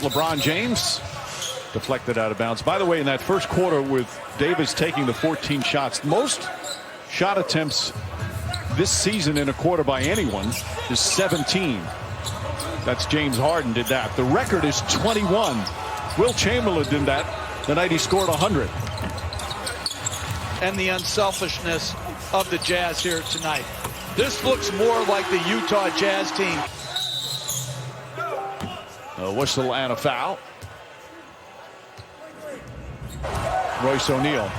LeBron James deflected out of bounds. By the way, in that first quarter with Davis taking the 14 shots, most shot attempts this season in a quarter by anyone is 17. That's James Harden did that. The record is 21. Will Chamberlain did that the night he scored 100. And the unselfishness of the Jazz here tonight. This looks more like the Utah Jazz team. A whistle and a foul. Royce O'Neal.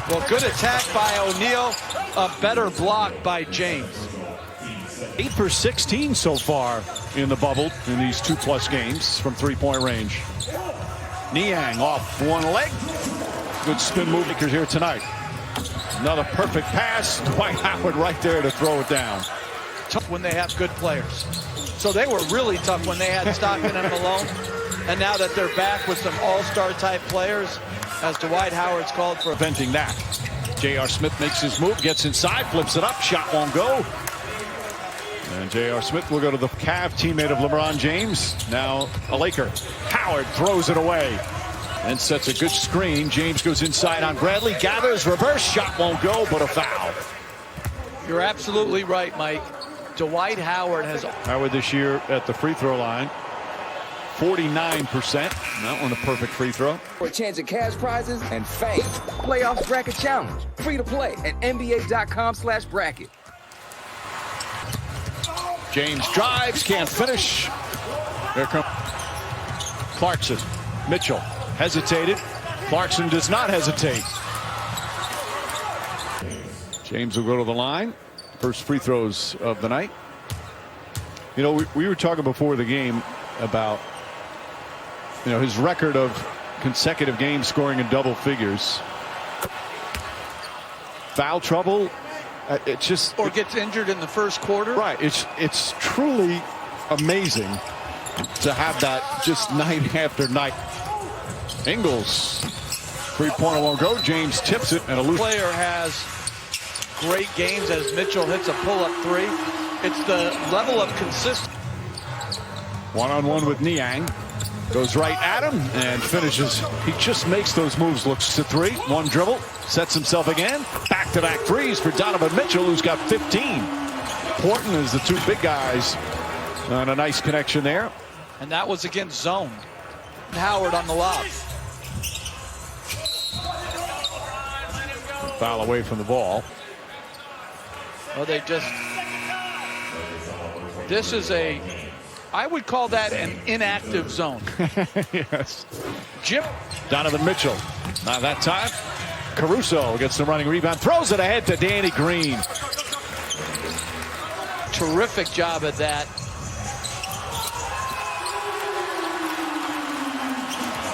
Well, good attack by O'Neal. A better block by James. 8 for 16 so far in the bubble in these 2+ games from 3-point range. Niang off one leg. Good spin move makers here tonight. Another perfect pass. Dwight Howard right there to throw it down. Tough when they have good players. So they were really tough when they had Stockton and Malone. And now that they're back with some all-star type players, as Dwight Howard's called for. Preventing that. J.R. Smith makes his move, gets inside, flips it up, shot won't go. And J.R. Smith will go to the Cavs teammate of LeBron James, now a Laker. Howard throws it away and sets a good screen. James goes inside on Bradley, gathers, reverse, shot won't go, but a foul. You're absolutely right, Mike. Dwight Howard has... Howard this year at the free throw line, 49%. That one a perfect free throw. For a chance at cash prizes and fame. Playoffs Bracket Challenge. Free to play at NBA.com/bracket. James drives, can't finish. There comes Clarkson. Mitchell hesitated. Clarkson does not hesitate. James will go to the line. First free throws of the night. You know, we were talking before the game about, you know, his record of consecutive games scoring in double figures. Foul trouble. It's just, or gets injured in the first quarter. Right. It's truly amazing to have that just night after night. Ingles, 3-pointer won't go. James tips it and a loose. Player has great games as Mitchell hits a pull-up three. It's the level of consistency. One-on-one with Niang. Goes right at him and finishes. He just makes those moves. Looks to three. One dribble. Sets himself again. Back-to-back threes for Donovan Mitchell, who's got 15. Important as the two big guys. And a nice connection there. And that was against zone. Howard on the lob. Foul away from the ball. Oh, they just... This is a... I would call that an inactive zone. Yes. Jim. Donovan Mitchell. Not that time. Caruso gets the running rebound. Throws it ahead to Danny Green. Terrific job at that.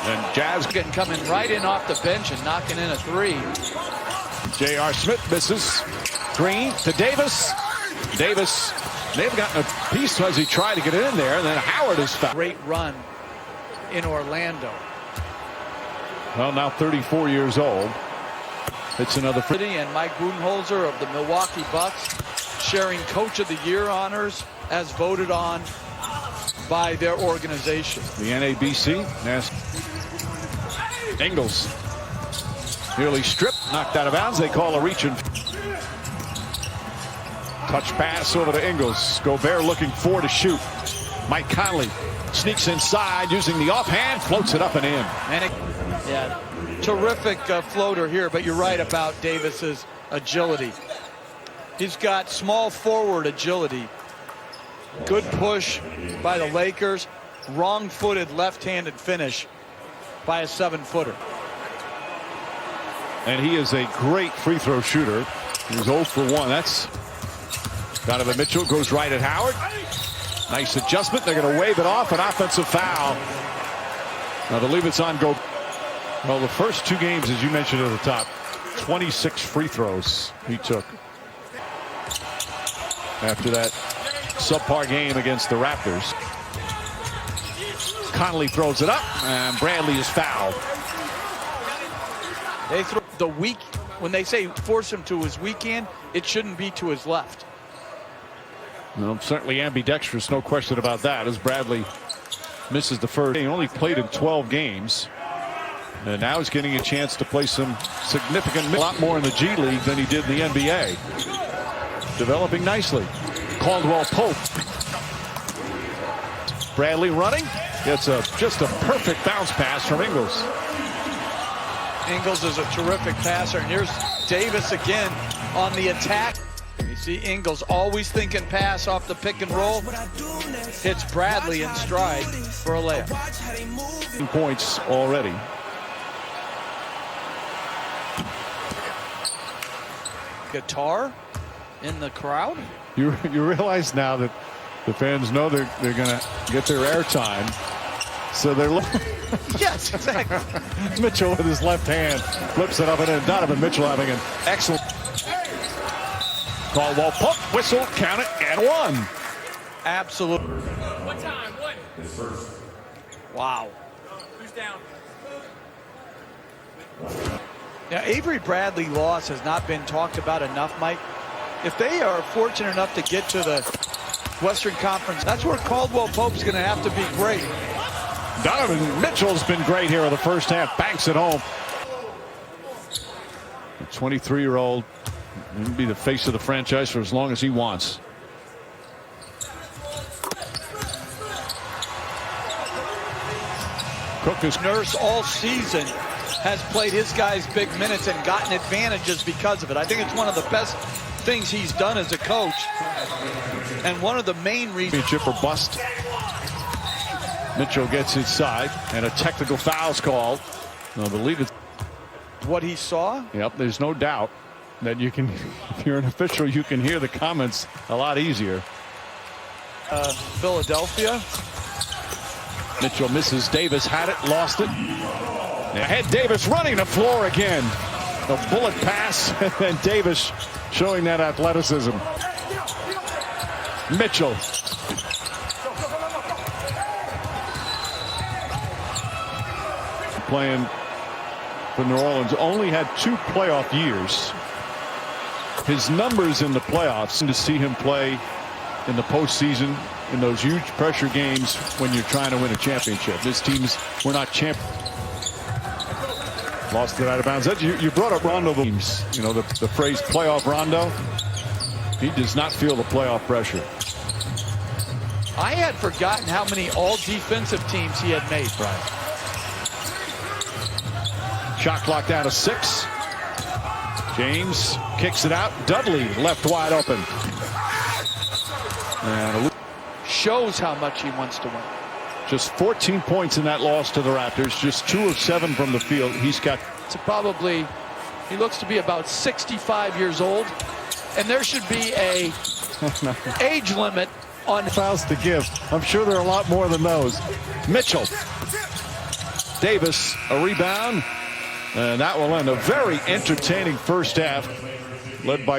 And Jazz getting coming right in off the bench and knocking in a three. J.R. Smith misses. Green to Davis. Davis. They've gotten a piece as he tried to get it in there, and then Howard is fouled. Great run in Orlando. Well, now 34 years old. It's another. And Mike Budenholzer of the Milwaukee Bucks sharing Coach of the Year honors as voted on by their organization. The NABC. Yes. Ingles. Nearly stripped, knocked out of bounds. They call a reach and touch pass over to Ingles. Gobert looking for to shoot. Mike Conley sneaks inside using the offhand, floats it up and in. And yeah, terrific floater here, but you're right about Davis's agility. He's got small forward agility. Good push by the Lakers. Wrong-footed left-handed finish by a 7-footer. And he is a great free throw shooter. He's 0 for 1. That's Donovan Mitchell goes right at Howard. Nice adjustment. They're going to wave it off. An offensive foul. I believe it's on go. Well, the first two games, as you mentioned at the top, 26 free throws he took after that subpar game against the Raptors. Conley throws it up, and Bradley is fouled. They throw the weak, when they say force him to his weekend, it shouldn't be to his left. Well, certainly ambidextrous, no question about that, as Bradley Misses the first. He only played in 12 games. And now he's getting a chance to play some significant, a lot more in the G League than he did in the NBA. Developing nicely. Caldwell Pope. Bradley running. It's just a perfect bounce pass from Ingles. Ingles is a terrific passer, and here's Davis again on the attack. You see Ingles always thinking pass off the pick and roll. Hits Bradley in stride for a layup. Points already. Guitar in the crowd. You realize now that the fans know they're going to get their airtime, so they're looking. Yes, exactly. Mitchell with his left hand flips it up, and then Donovan Mitchell having an excellent. Caldwell Pope, whistle, count it, and one. Absolutely. What time? What? Wow. Who's down? Now, Avery Bradley loss has not been talked about enough, Mike. If they are fortunate enough to get to the Western Conference, that's where Caldwell Pope's going to have to be great. Donovan Mitchell's been great here in the first half. Banks it home. The 23-year-old will be the face of the franchise for as long as he wants. Cook is nurse all season, has played his guys big minutes and gotten advantages because of it. I think it's one of the best things he's done as a coach, and one of the main reasons. Championship or bust. Mitchell gets inside, and a technical foul's called. I believe it's what he saw. Yep, there's no doubt that you can, if you're an official, you can hear the comments a lot easier. Philadelphia. Mitchell misses. Davis had it, lost it. Ahead, Davis running the floor again. A bullet pass, and then Davis showing that athleticism. Mitchell. Playing for New Orleans, only had 2 playoff years. His numbers in the playoffs, and to see him play in the postseason in those huge pressure games when you're trying to win a championship. This team's, we're not champ. Lost it out of bounds. You brought up Rondo. You know, the phrase playoff Rondo. He does not feel the playoff pressure. I had forgotten how many all defensive teams he had made, Brian. Shot clock down to 6. James kicks it out. Dudley left wide open. And shows how much he wants to win. Just 14 points in that loss to the Raptors. Just 2 of 7 from the field. He's got. It's probably, he looks to be about 65 years old, and there should be a age limit on fouls to give. I'm sure there are a lot more than those. Mitchell. Davis, a rebound. And that will end a very entertaining first half, led by